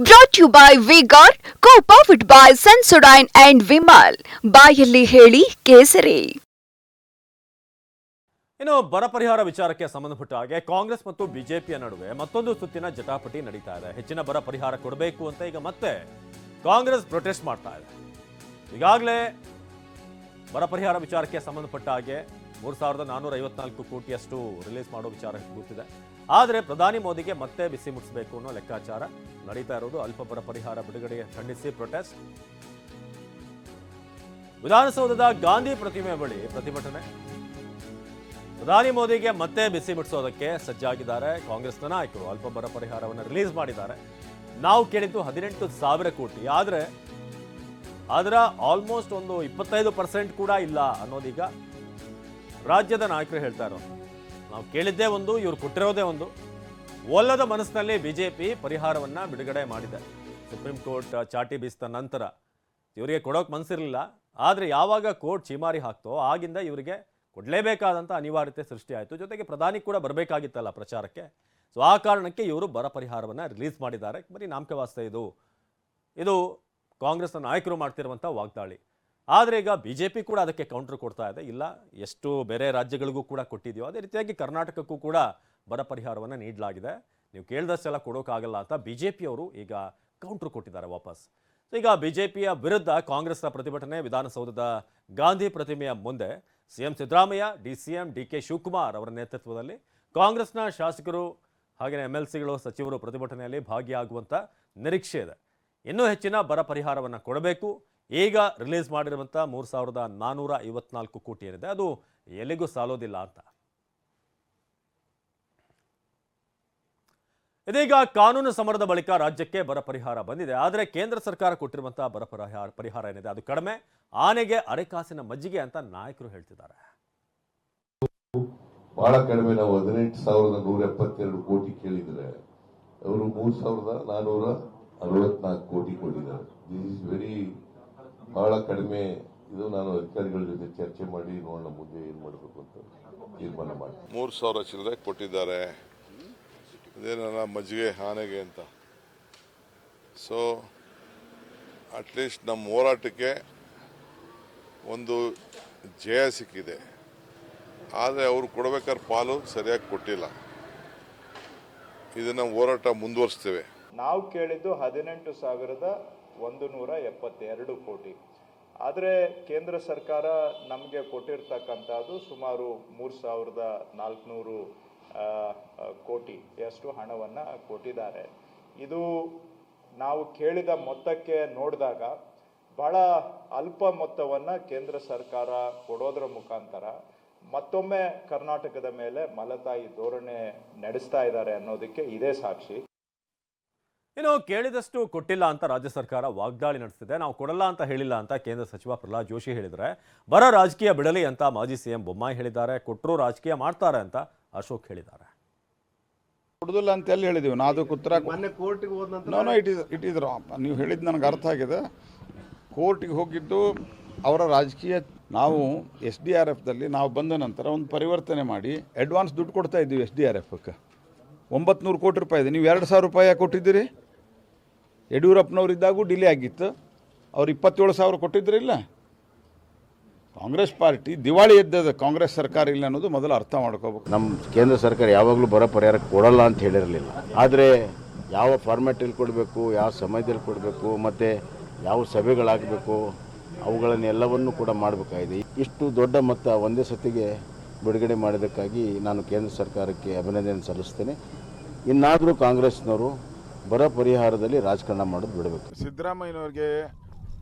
Brought to you by Vigor, co-powered by Sensodyne and Vimal. ಬಾಯಲ್ಲಿ ಹೇಳಿ ಕೇಸರಿ. ಇನ್ನು ಬರ ಪರಿಹಾರ ವಿಚಾರಕ್ಕೆ ಸಂಬಂಧಪಟ್ಟ ಹಾಗೆ ಕಾಂಗ್ರೆಸ್ ಮತ್ತು ಬಿಜೆಪಿಯ ನಡುವೆ ಮತ್ತೊಂದು ಸುತ್ತಿನ ಜಟಾಪಟಿ ನಡೀತಾ ಇದೆ. ಹೆಚ್ಚಿನ ಬರ ಪರಿಹಾರ ಕೊಡಬೇಕು ಅಂತ ಈಗ ಮತ್ತೆ ಕಾಂಗ್ರೆಸ್ ಪ್ರೊಟೆಸ್ಟ್ ಮಾಡ್ತಾ ಇದೆ. ಈಗಾಗಲೇ ಬರ ಪರಿಹಾರ ವಿಚಾರಕ್ಕೆ ಸಂಬಂಧಪಟ್ಟ ಹಾಗೆ 3,454 ಕೋಟಿಯಷ್ಟು ರಿಲೀಸ್ ಮಾಡೋ ವಿಚಾರ ಗೊತ್ತಿದೆ. ಆದರೆ ಪ್ರಧಾನಿ ಮೋದಿಗೆ ಮತ್ತೆ ಬಿಸಿ ಮುಟ್ಟಿಸಬೇಕು ಅನ್ನೋ ಲೆಕ್ಕಾಚಾರ ನಡೀತಾ ಇರೋದು. ಅಲ್ಪ ಬರ ಪರಿಹಾರ ಬಿಡುಗಡೆಗೆ ಖಂಡಿಸಿ ಪ್ರೊಟೆಸ್ಟ್. ವಿಧಾನಸೌಧದ ಗಾಂಧಿ ಪ್ರತಿಮೆ ಬಳಿ ಪ್ರತಿಭಟನೆ. ಪ್ರಧಾನಿ ಮೋದಿಗೆ ಮತ್ತೆ ಬಿಸಿ ಮುಟ್ಟಿಸೋದಕ್ಕೆ ಸಜ್ಜಾಗಿದ್ದಾರೆ ಕಾಂಗ್ರೆಸ್ನ ನಾಯಕರು. ಅಲ್ಪ ಬರ ಪರಿಹಾರವನ್ನು ರಿಲೀಸ್ ಮಾಡಿದ್ದಾರೆ. ನಾವು ಕೇಳಿದ್ದು 18,000 ಕೋಟಿ, ಆದರೆ ಅದರ ಆಲ್ಮೋಸ್ಟ್ ಒಂದು 25% ಕೂಡ ಇಲ್ಲ ಅನ್ನೋದೀಗ ರಾಜ್ಯದ ನಾಯಕರು ಹೇಳ್ತಾ ಇರೋದು. ನಾವು ಕೇಳಿದ್ದೇ ಒಂದು, ಇವ್ರು ಕೊಟ್ಟಿರೋದೇ ಒಂದು. ಒಲ್ಲದ ಮನಸ್ಸಿನಲ್ಲಿ ಬಿಜೆಪಿ ಪರಿಹಾರವನ್ನ ಬಿಡುಗಡೆ ಮಾಡಿದೆ. ಸುಪ್ರೀಂ ಕೋರ್ಟ್ ಚಾಟಿ ಬೀಸಿದ ನಂತರ ಇವರಿಗೆ ಕೊಡೋಕೆ ಮನಸ್ಸಿರಲಿಲ್ಲ. ಆದರೆ ಯಾವಾಗ ಕೋರ್ಟ್ ಚೀಮಾರಿ ಹಾಕ್ತೋ ಆಗಿಂದ ಇವರಿಗೆ ಕೊಡಲೇಬೇಕಾದಂಥ ಅನಿವಾರ್ಯತೆ ಸೃಷ್ಟಿ ಆಯಿತು. ಜೊತೆಗೆ ಪ್ರಧಾನಿ ಕೂಡ ಬರಬೇಕಾಗಿತ್ತಲ್ಲ ಪ್ರಚಾರಕ್ಕೆ. ಸೊ ಆ ಕಾರಣಕ್ಕೆ ಇವರು ಬರ ಪರಿಹಾರವನ್ನು ರಿಲೀಸ್ ಮಾಡಿದ್ದಾರೆ. ಬರೀ ನಾಮಕವಾಸ್ತೆ ಇದು ಕಾಂಗ್ರೆಸ್ನ ನಾಯಕರು ಮಾಡ್ತಿರುವಂಥ ವಾಗ್ದಾಳಿ. ಆದರೆ ಈಗ ಬಿಜೆಪಿ ಕೂಡ ಅದಕ್ಕೆ ಕೌಂಟರ್ ಕೊಡ್ತಾ ಇದೆ. ಇಲ್ಲ, ಎಷ್ಟು ಬೇರೆ ರಾಜ್ಯಗಳಿಗೂ ಕೂಡ ಕೊಟ್ಟಿದೆಯೋ ಅದೇ ರೀತಿಯಾಗಿ ಕರ್ನಾಟಕಕ್ಕೂ ಕೂಡ ಬರ ಪರಿಹಾರವನ್ನು ನೀಡಲಾಗಿದೆ. ನೀವು ಕೇಳಿದಷ್ಟೆಲ್ಲ ಕೊಡೋಕ್ಕಾಗಲ್ಲ ಅಂತ ಬಿಜೆಪಿಯವರು ಈಗ ಕೌಂಟರ್ ಕೊಟ್ಟಿದ್ದಾರೆ ವಾಪಸ್. ಈಗ ಬಿಜೆಪಿಯ ವಿರುದ್ಧ ಕಾಂಗ್ರೆಸ್ನ ಪ್ರತಿಭಟನೆ. ವಿಧಾನಸೌಧದ ಗಾಂಧಿ ಪ್ರತಿಮೆಯ ಮುಂದೆ ಸಿಎಂ ಸಿದ್ದರಾಮಯ್ಯ, ಡಿಸಿಎಂ ಡಿಕೆ ಶಿವಕುಮಾರ್ ಅವರ ನೇತೃತ್ವದಲ್ಲಿ ಕಾಂಗ್ರೆಸ್ನ ಶಾಸಕರು ಹಾಗೆಯೇ MLCಗಳು, ಸಚಿವರು ಪ್ರತಿಭಟನೆಯಲ್ಲಿ ಭಾಗಿಯಾಗುವಂಥ ನಿರೀಕ್ಷೆ ಇದೆ. ಇನ್ನೂ ಹೆಚ್ಚಿನ ಬರ ಪರಿಹಾರವನ್ನು ಕೊಡಬೇಕು. ಈಗ ರಿಲೀಸ್ ಮಾಡಿರುವಂಥ 3,454 ಕೋಟಿ ಏನಿದೆ ಅದು ಎಲ್ಲಿಗೂ ಸಾಲೋದಿಲ್ಲ ಅಂತ. ಇದೀಗ ಕಾನೂನು ಸಮರದ ಬಳಿಕ ರಾಜ್ಯಕ್ಕೆ ಬರ ಪರಿಹಾರ ಬಂದಿದೆ. ಆದರೆ ಕೇಂದ್ರ ಸರ್ಕಾರ ಕೊಟ್ಟಿರುವಂತಹ ಬರ ಪರಿಹಾರ ಏನಿದೆ ಅದು ಕಡಿಮೆ. ಆನೆಗೆ ಅರೆಕಾಸಿನ ಮಜ್ಜಿಗೆ ಅಂತ ನಾಯಕರು ಹೇಳ್ತಿದ್ದಾರೆ. ಬಹಳ ಕಡಿಮೆ. ನಾವು 18,172 ಕೋಟಿ ಕೇಳಿದ್ರೆ ಅವರು 3,464 ಕೋಟಿ ಕೊಟ್ಟಿದ್ದಾರೆ. ದಿಸ್ ಇಸ್ ವೆರಿ ಬಹಳ ಕಡಿಮೆ. ಇದು ನಾನು ಅಧಿಕಾರಿಗಳ ಜೊತೆ ಚರ್ಚೆ ಮಾಡಿ ನೋಡೋಣ ಮುಂದೆ ಏನ್ ಮಾಡಬೇಕು ಅಂತ ತೀರ್ಮಾನ ಮಾಡಿ 3,000 ಚಿಲ್ಲರೆ ಕೊಟ್ಟಿದ್ದಾರೆ. ಇದೇನ ಮಜ್ಜಿಗೆ ಆನೆಗೆ ಅಂತ. ಸೊ ಅಟ್ಲೀಸ್ಟ್ ನಮ್ಮ ಹೋರಾಟಕ್ಕೆ ಒಂದು ಜಯ ಸಿಕ್ಕಿದೆ. ಆದರೆ ಅವರು ಕೊಡಬೇಕಾದ್ರೆ ಪಾಲು ಸರಿಯಾಗಿ ಕೊಟ್ಟಿಲ್ಲ. ಇದನ್ನ ಹೋರಾಟ ಮುಂದುವರಿಸ್ತೇವೆ. ನಾವು ಕೇಳಿದ್ದು 18,172 ಕೋಟಿ. ಆದರೆ ಕೇಂದ್ರ ಸರ್ಕಾರ ನಮಗೆ ಕೊಟ್ಟಿರ್ತಕ್ಕಂಥದ್ದು ಸುಮಾರು 3,400 ಕೋಟಿಯಷ್ಟು ಹಣವನ್ನು ಕೊಟ್ಟಿದ್ದಾರೆ. ಇದು ನಾವು ಕೇಳಿದ ಮೊತ್ತಕ್ಕೆ ನೋಡಿದಾಗ ಬಹಳ ಅಲ್ಪ ಮೊತ್ತವನ್ನು ಕೇಂದ್ರ ಸರ್ಕಾರ ಕೊಡೋದ್ರ ಮುಖಾಂತರ ಮತ್ತೊಮ್ಮೆ ಕರ್ನಾಟಕದ ಮೇಲೆ ಮಲತಾಯಿ ಧೋರಣೆ ನಡೆಸ್ತಾ ಇದ್ದಾರೆ ಅನ್ನೋದಕ್ಕೆ ಇದೇ ಸಾಕ್ಷಿ. ಇನ್ನು ಕೇಳಿದಷ್ಟು ಕೊಟ್ಟಿಲ್ಲ ಅಂತ ರಾಜ್ಯ ಸರ್ಕಾರ ವಾಗ್ದಾಳಿ ನಡೆಸಿದೆ. ನಾವು ಕೊಡಲ್ಲ ಅಂತ ಹೇಳಿಲ್ಲ ಅಂತ ಕೇಂದ್ರ ಸಚಿವ ಪ್ರಹ್ಲಾದ್ ಜೋಶಿ ಹೇಳಿದರೆ, ಬರ ರಾಜಕೀಯ ಬಿಡಲಿ ಅಂತ ಮಾಜಿ ಸಿಎಂ ಬೊಮ್ಮಾಯಿ ಹೇಳಿದ್ದಾರೆ. ಕೊಟ್ಟರು ರಾಜಕೀಯ ಮಾಡ್ತಾರೆ ಅಂತ ಅಶೋಕ್ ಹೇಳಿದ್ದಾರೆ. ಕೊಡುದಿಲ್ಲ ಅಂತ ಎಲ್ಲಿ ಹೇಳಿದೀವಿ ನಾವು? ಅದಕ್ಕೆ ಉತ್ತರ ಇಟ್ ಇಸ್ ನೀವು ಹೇಳಿದ್ದು ನನಗೆ ಅರ್ಥ ಆಗಿದೆ. ಕೋರ್ಟಿಗೆ ಹೋಗಿದ್ದು ಅವರ ರಾಜಕೀಯ. ನಾವು SDRFದಲ್ಲಿ ನಾವು ಬಂದ ನಂತರ ಒಂದು ಪರಿವರ್ತನೆ ಮಾಡಿ ಅಡ್ವಾನ್ಸ್ ದುಡ್ಡು ಕೊಡ್ತಾ ಇದ್ದೀವಿ. SDRFಕ್ಕೆ 900 ಕೋಟಿ ರೂಪಾಯಿ ಇದೆ. ನೀವು 2,000 ರೂಪಾಯಿ ಕೊಟ್ಟಿದ್ದೀರಿ. ಯಡಿಯೂರಪ್ಪನವರಿದ್ದಾಗೂ ಡಿಲೇ ಆಗಿತ್ತು. ಅವ್ರು 27,000 ಕೊಟ್ಟಿದ್ರಿಲ್ಲ. ಕಾಂಗ್ರೆಸ್ ಪಾರ್ಟಿ ದಿವಾಳಿ ಎದ್ದದ. ಕಾಂಗ್ರೆಸ್ ಸರ್ಕಾರ ಇಲ್ಲ ಅನ್ನೋದು ಮೊದಲು ಅರ್ಥ ಮಾಡ್ಕೋಬೇಕು. ನಮ್ಮ ಕೇಂದ್ರ ಸರ್ಕಾರ ಯಾವಾಗಲೂ ಬರ ಪರಿಹಾರ ಕೊಡಲ್ಲ ಅಂತ ಹೇಳಿರಲಿಲ್ಲ. ಆದರೆ ಯಾವ ಫಾರ್ಮ್ಯಾಟಲ್ಲಿ ಕೊಡಬೇಕು, ಯಾವ ಸಮಯದಲ್ಲಿ ಕೊಡಬೇಕು, ಮತ್ತು ಯಾವ ಸಭೆಗಳಾಗಬೇಕು, ಅವುಗಳನ್ನೆಲ್ಲವನ್ನೂ ಕೂಡ ಮಾಡಬೇಕಾಗಿದೆ. ಇಷ್ಟು ದೊಡ್ಡ ಮೊತ್ತ ಒಂದೇ ಸತಿಗೆ ಬಿಡುಗಡೆ ಮಾಡಿದ್ದಕ್ಕಾಗಿ ನಾನು ಕೇಂದ್ರ ಸರ್ಕಾರಕ್ಕೆ ಅಭಿನಂದನೆ ಸಲ್ಲಿಸ್ತೇನೆ. ಇನ್ನಾದರೂ ಕಾಂಗ್ರೆಸ್ನವರು ಬರ ಪರಿಹಾರದಲ್ಲಿ ರಾಜಕಾರಣ ಮಾಡೋದು ಬಿಡಬೇಕು. ಸಿದ್ದರಾಮಯ್ಯನವ್ರಿಗೆ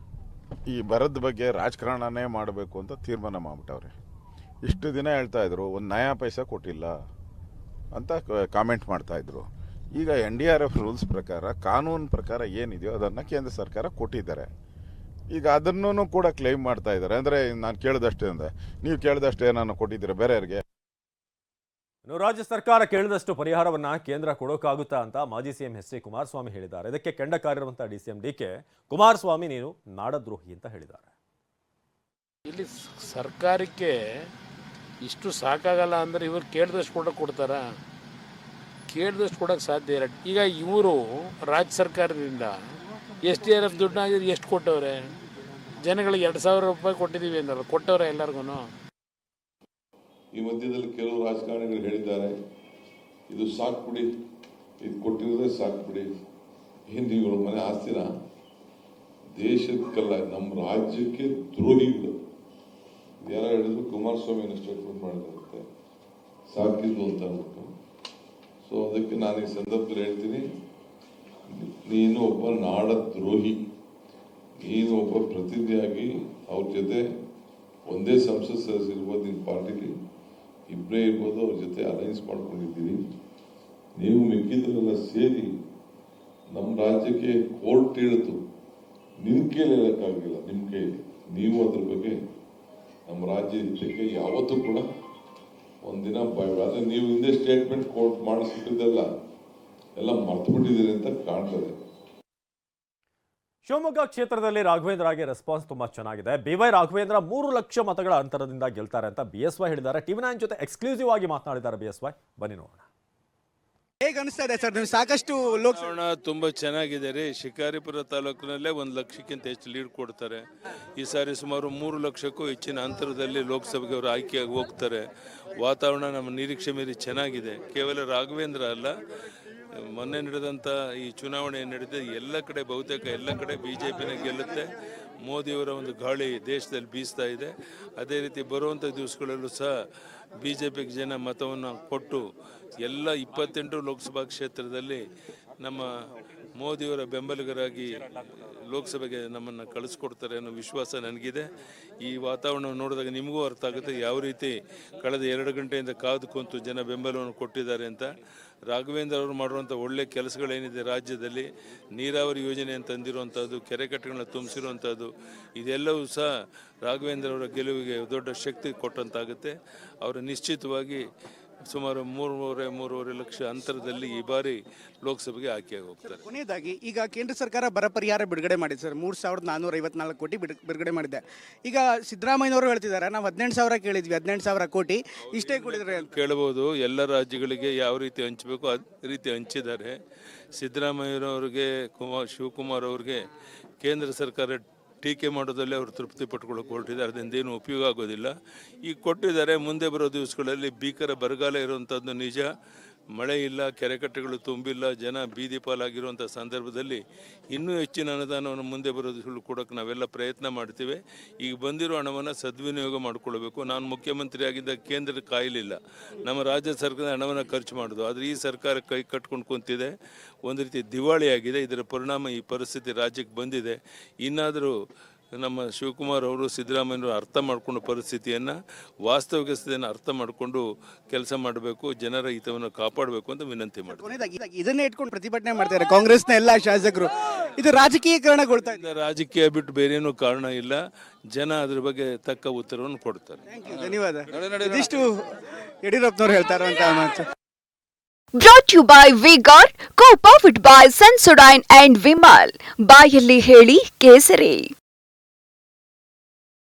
ಈ ಬರದ ಬಗ್ಗೆ ರಾಜಕಾರಣನೇ ಮಾಡಬೇಕು ಅಂತ ತೀರ್ಮಾನ ಮಾಡಿಬಿಟ್ಟವ್ರೆ. ಇಷ್ಟು ದಿನ ಹೇಳ್ತಾ ಇದ್ರು ಒಂದು ನಯಾ ಪೈಸಾ ಕೊಟ್ಟಿಲ್ಲ ಅಂತ ಕಾಮೆಂಟ್ ಮಾಡ್ತಾ ಇದ್ರು. ಈಗ NDRF ರೂಲ್ಸ್ ಪ್ರಕಾರ, ಕಾನೂನು ಪ್ರಕಾರ ಏನಿದೆಯೋ ಅದನ್ನು ಕೇಂದ್ರ ಸರ್ಕಾರ ಕೊಟ್ಟಿದ್ದಾರೆ. ಈಗ ಅದನ್ನು ಕೂಡ ಕ್ಲೈಮ್ ಮಾಡ್ತಾ ಇದ್ದಾರೆ. ಅಂದರೆ ನಾನು ಕೇಳಿದಷ್ಟೇ ಅಂದರೆ ನೀವು ಕೇಳಿದಷ್ಟೇ ನಾನು ಕೊಟ್ಟಿದ್ದೀರಾ ಬೇರೆಯವರಿಗೆ. ರಾಜ್ಯ ಸರ್ಕಾರ ಕೇಳಿದಷ್ಟು ಪರಿಹಾರವನ್ನ ಕೇಂದ್ರ ಕೊಡೋಕ್ಕಾಗುತ್ತಾ ಅಂತ ಮಾಜಿ ಸಿಎಂ ಎಚ್ ಡಿ ಕುಮಾರಸ್ವಾಮಿ ಹೇಳಿದ್ದಾರೆ. ಇದಕ್ಕೆ ಕೆಂಡ ಕಾರಿರುವಂತಹ DCM DK ಕುಮಾರಸ್ವಾಮಿ ನೀನು ನಾಡದ್ರೋಹಿ ಅಂತ ಹೇಳಿದ್ದಾರೆ. ಇಲ್ಲಿ ಸರ್ಕಾರಕ್ಕೆ ಇಷ್ಟು ಸಾಕಾಗಲ್ಲ ಅಂದರೆ ಇವರು ಕೇಳಿದಷ್ಟು ಕೊಡ್ತಾರ? ಕೇಳಿದಷ್ಟು ಕೊಡೋಕ್ಕೆ ಸಾಧ್ಯ ಇಲ್ಲ. ಈಗ ಇವರು ರಾಜ್ಯ ಸರ್ಕಾರದಿಂದ SDRF ದುಡ್ಡಾಗಿದ್ರೆ ಎಷ್ಟು ಕೊಟ್ಟವ್ರೆ? ಜನಗಳಿಗೆ 2,000 ರೂಪಾಯಿ ಕೊಟ್ಟಿದ್ದೀವಿ ಅಂದಲ್ಲ, ಕೊಟ್ಟವ್ರೆ ಎಲ್ಲರಿಗೂ? ಈ ಮಧ್ಯದಲ್ಲಿ ಕೆಲವು ರಾಜಕಾರಣಿಗಳು ಹೇಳಿದ್ದಾರೆ, ಇದು ಸಾಕ್ಬಿಡಿ, ಇದು ಕೊಟ್ಟಿರೋದೇ ಸಾಕ್ಬಿಡಿ, ಹಿಂದಿಗಳು ಮನೆ ಆಸ್ತಿನ ದೇಶಕ್ಕಲ್ಲ ನಮ್ಮ ರಾಜ್ಯಕ್ಕೆ ದ್ರೋಹಿಗಳು. ಯಾರೋ ಹೇಳಿದ್ರು, ಕುಮಾರಸ್ವಾಮಿ ಸ್ಟೇಟ್ಮೆಂಟ್ ಮಾಡಿದಂತೆ ಸಾಕಿದ್ದು ಅಂತ ಅಂದ್ಬಿಟ್ಟು. ಸೊ ಅದಕ್ಕೆ ನಾನು ಈ ಸಂದರ್ಭದಲ್ಲಿ ಹೇಳ್ತೀನಿ, ನೀನು ಒಬ್ಬ ನಾಡ ದ್ರೋಹಿ, ನೀನು ಒಬ್ಬ ಪ್ರತಿನಿಧಿಯಾಗಿ ಅವ್ರ ಜೊತೆ ಒಂದೇ ಸಂಸತ್ ಸದಸ್ಯ ಇರ್ಬೋದು, ನಿನ್ನ ಪಾರ್ಟಿಲಿ ಇಬ್ಬರೇ ಇರ್ಬೋದು, ಅವ್ರ ಜೊತೆ ಅಲೈನ್ಸ್ ಮಾಡ್ಕೊಂಡಿದ್ದೀರಿ. ನೀವು ಮಿಕ್ಕಿದ್ರೆಲ್ಲ ಸೇರಿ ನಮ್ಮ ರಾಜ್ಯಕ್ಕೆ ಕೋರ್ಟ್ ಹೇಳಿತು, ನಿನ್ನ ಕೈಲಿ ಹೇಳಕ್ಕಾಗಿಲ್ಲ, ನಿಮ್ಮ ಕೈಲಿ ನೀವು ಅದ್ರ ಬಗ್ಗೆ ನಮ್ಮ ರಾಜ್ಯ ಹಿತಕ್ಕೆ ಯಾವತ್ತೂ ಕೂಡ ಒಂದಿನ ಆದರೆ ನೀವು ಹಿಂದೆ ಸ್ಟೇಟ್ಮೆಂಟ್ ಕೋರ್ಟ್ ಮಾಡಿಸ್ಬಿಟ್ಟಿದ್ದೆಲ್ಲ ಎಲ್ಲ ಮರ್ತು ಬಿಟ್ಟಿದ್ದೀರಿ ಅಂತ ಕಾಣ್ತದೆ. ಶಿವಮೊಗ್ಗ ಕ್ಷೇತ್ರದಲ್ಲಿ ರಾಘವೇಂದ್ರಗೆ ರೆಸ್ಪಾನ್ಸ್ ತುಂಬಾ ಚೆನ್ನಾಗಿದೆ. BY ರಾಘವೇಂದ್ರ 3 ಲಕ್ಷ ಮತಗಳ ಅಂತರದಿಂದ ಗೆಲ್ತಾರೆ ಅಂತ BSY ಹೇಳಿದ್ದಾರೆ. TV9 ಜೊತೆ ಎಕ್ಸ್ಕ್ಲೂಸಿವ್ ಆಗಿ ಮಾತನಾಡಿದ್ದಾರೆ BSY. ಬನ್ನಿ ನೋಡೋಣ. ಹೇಗೆ ಅನಿಸ್ತಾ ಇದೆ ಸರ್? ನೀವು ಸಾಕಷ್ಟು ಚುನಾವಣಾ ತುಂಬ ಚೆನ್ನಾಗಿದೆ ರೀ. ಶಿಕಾರಿಪುರ ತಾಲೂಕಿನಲ್ಲೇ 1 ಲಕ್ಷಕ್ಕಿಂತ ಹೆಚ್ಚು ಲೀಡ್ ಕೊಡ್ತಾರೆ. ಈ ಸಾರಿ ಸುಮಾರು 3 ಲಕ್ಷಕ್ಕೂ ಹೆಚ್ಚಿನ ಅಂತರದಲ್ಲಿ ಲೋಕಸಭೆಗೆ ಅವರು ಆಯ್ಕೆಯಾಗಿ ಹೋಗ್ತಾರೆ. ವಾತಾವರಣ ನಮ್ಮ ನಿರೀಕ್ಷೆ ಮೀರಿ ಚೆನ್ನಾಗಿದೆ. ಕೇವಲ ರಾಘವೇಂದ್ರ ಅಲ್ಲ, ಮೊನ್ನೆ ನಡೆದಂಥ ಈ ಚುನಾವಣೆ ನಡೆದ ಎಲ್ಲ ಕಡೆ ಬಹುತೇಕ ಎಲ್ಲ ಕಡೆ BJPನ ಗೆಲ್ಲುತ್ತೆ. ಮೋದಿಯವರ ಒಂದು ಗಾಳಿ ದೇಶದಲ್ಲಿ ಬೀಸ್ತಾ ಇದೆ. ಅದೇ ರೀತಿ ಬರುವಂಥ ದಿವಸಗಳಲ್ಲೂ ಸಹ BJPಗೆ ಜನ ಮತವನ್ನು ಕೊಟ್ಟು ಎಲ್ಲ 28 ಲೋಕಸಭಾ ಕ್ಷೇತ್ರದಲ್ಲಿ ನಮ್ಮ ಮೋದಿಯವರ ಬೆಂಬಲಿಗರಾಗಿ ಲೋಕಸಭೆಗೆ ನಮ್ಮನ್ನು ಕಳಿಸ್ಕೊಡ್ತಾರೆ ಅನ್ನೋ ವಿಶ್ವಾಸ ನನಗಿದೆ. ಈ ವಾತಾವರಣ ನೋಡಿದಾಗ ನಿಮಗೂ ಅರ್ಥ ಆಗುತ್ತೆ ಯಾವ ರೀತಿ ಕಳೆದ 2 ಗಂಟೆಯಿಂದ ಕಾದು ಕುಂತು ಜನ ಬೆಂಬಲವನ್ನು ಕೊಟ್ಟಿದ್ದಾರೆ ಅಂತ. ರಾಘವೇಂದ್ರ ಅವರು ಮಾಡುವಂಥ ಒಳ್ಳೆ ಕೆಲಸಗಳೇನಿದೆ ರಾಜ್ಯದಲ್ಲಿ, ನೀರಾವರಿ ಯೋಜನೆ ಅಂತ ತಂದಿರುವಂಥದ್ದು, ಕೆರೆಕಟ್ಟೆಗಳನ್ನ ತುಂಬಿಸಿರುವಂಥದ್ದು, ಇದೆಲ್ಲವೂ ಸಹ ರಾಘವೇಂದ್ರ ಅವರ ಗೆಲುವಿಗೆ ದೊಡ್ಡ ಶಕ್ತಿ ಕೊಟ್ಟಂತಾಗುತ್ತೆ. ಅವರು ನಿಶ್ಚಿತವಾಗಿ ಸುಮಾರು 3.5 ಲಕ್ಷ ಅಂತರದಲ್ಲಿ ಈ ಬಾರಿ ಲೋಕಸಭೆಗೆ ಆಯ್ಕೆಯಾಗಿ ಹೋಗ್ತಾರೆ. ಕೊನೆಯದಾಗಿ ಈಗ ಕೇಂದ್ರ ಸರ್ಕಾರ ಬರ ಪರಿಹಾರ ಬಿಡುಗಡೆ ಮಾಡಿದೆ ಸರ್. 3,454 ಕೋಟಿ ಬಿಡುಗಡೆ ಮಾಡಿದೆ. ಈಗ ಸಿದ್ದರಾಮಯ್ಯನವರು ಹೇಳ್ತಿದ್ದಾರೆ, ನಾವು 18,000 ಕೇಳಿದ್ವಿ, 18,000 ಕೋಟಿ ಇಷ್ಟೇ ಕೊಡಿದ್ರೆ ಕೇಳಬಹುದು. ಎಲ್ಲ ರಾಜ್ಯಗಳಿಗೆ ಯಾವ ರೀತಿ ಹಂಚಬೇಕು ಅದೇ ರೀತಿ ಹಂಚಿದ್ದಾರೆ. ಸಿದ್ದರಾಮಯ್ಯನವ್ರಿಗೆ, ಶಿವಕುಮಾರ್ ಅವ್ರಿಗೆ ಕೇಂದ್ರ ಸರ್ಕಾರ ಟೀಕೆ ಮಾಡೋದಲ್ಲೇ ಅವರು ತೃಪ್ತಿ ಪಟ್ಕೊಳ್ಳೋಕೆ ಹೊರಟಿದ್ದಾರೆ. ಅದರಿಂದ ಏನು ಉಪಯೋಗ ಆಗೋದಿಲ್ಲ. ಈಗ ಕೊಟ್ಟಿದ್ದಾರೆ, ಮುಂದೆ ಬರೋ ದಿವಸಗಳಲ್ಲಿ ಭೀಕರ ಬರಗಾಲ ಇರುವಂಥದ್ದು ನಿಜ. ಮಳೆ ಇಲ್ಲ, ಕೆರೆಕಟ್ಟೆಗಳು ತುಂಬಿಲ್ಲ, ಜನ ಬೀದಿ ಪಾಲಾಗಿರುವಂಥ ಸಂದರ್ಭದಲ್ಲಿ ಇನ್ನೂ ಹೆಚ್ಚಿನ ಅನುದಾನವನ್ನು ಮುಂದೆ ಬರೋ ದಿವಸಗಳು ಕೊಡೋಕೆ ನಾವೆಲ್ಲ ಪ್ರಯತ್ನ ಮಾಡ್ತೀವಿ. ಈಗ ಬಂದಿರೋ ಹಣವನ್ನು ಸದ್ವಿನಿಯೋಗ ಮಾಡಿಕೊಳ್ಬೇಕು. ನಾನು ಮುಖ್ಯಮಂತ್ರಿ ಆಗಿದ್ದ ಕೇಂದ್ರ ಕಾಯಲಿಲ್ಲ, ನಮ್ಮ ರಾಜ್ಯ ಸರ್ಕಾರದ ಹಣವನ್ನು ಖರ್ಚು ಮಾಡೋದು. ಆದರೆ ಈ ಸರ್ಕಾರ ಕೈ ಕಟ್ಕೊಂಡು ಕುಂತಿದೆ, ಒಂದು ರೀತಿ ದಿವಾಳಿಯಾಗಿದೆ. ಇದರ ಪರಿಣಾಮ ಈ ಪರಿಸ್ಥಿತಿ ರಾಜ್ಯಕ್ಕೆ ಬಂದಿದೆ. ಇನ್ನಾದರೂ ನಮ್ಮ ಶಿವಕುಮಾರ್ ಅವರು, ಸಿದ್ದರಾಮಯ್ಯವರು ಅರ್ಥ ಮಾಡಿಕೊಂಡು ಪರಿಸ್ಥಿತಿಯನ್ನು, ವಾಸ್ತವಿಕತೆಯನ್ನು ಅರ್ಥ ಮಾಡಿಕೊಂಡು ಕೆಲಸ ಮಾಡಬೇಕು, ಜನರ ಹಿತವನ್ನು ಕಾಪಾಡಬೇಕು ಅಂತ ವಿನಂತಿ ಮಾಡ್ತಾರೆ. ಇದನ್ನೇ ಇಟ್ಕೊಂಡು ಪ್ರತಿಭಟನೆ ಮಾಡ್ತಾರೆ ಕಾಂಗ್ರೆಸ್ನ ಎಲ್ಲ ಶಾಸಕರು. ಇದು ರಾಜಕೀಯಕರಣಗೊಳ್ತಾ ಇದೆ. ರಾಜಕೀಯ ಬಿಟ್ಟು ಬೇರೇನೂ ಕಾರಣ ಇಲ್ಲ. ಜನ ಅದ್ರ ಬಗ್ಗೆ ತಕ್ಕ ಉತ್ತರವನ್ನು ಕೊಡ್ತಾರೆ. ಧನ್ಯವಾದ. ಇದಿಷ್ಟು ಯಡಿಯೂರಪ್ಪನವರು ಹೇಳ್ತಾರೆ ಅಂತ ಮಾತು. Brought to you by V-Guard, co-powered by Sensodyne and Vimal. ಬಾಯಲ್ಲಿ ಹೇಳಿ ಕೇಸರಿ.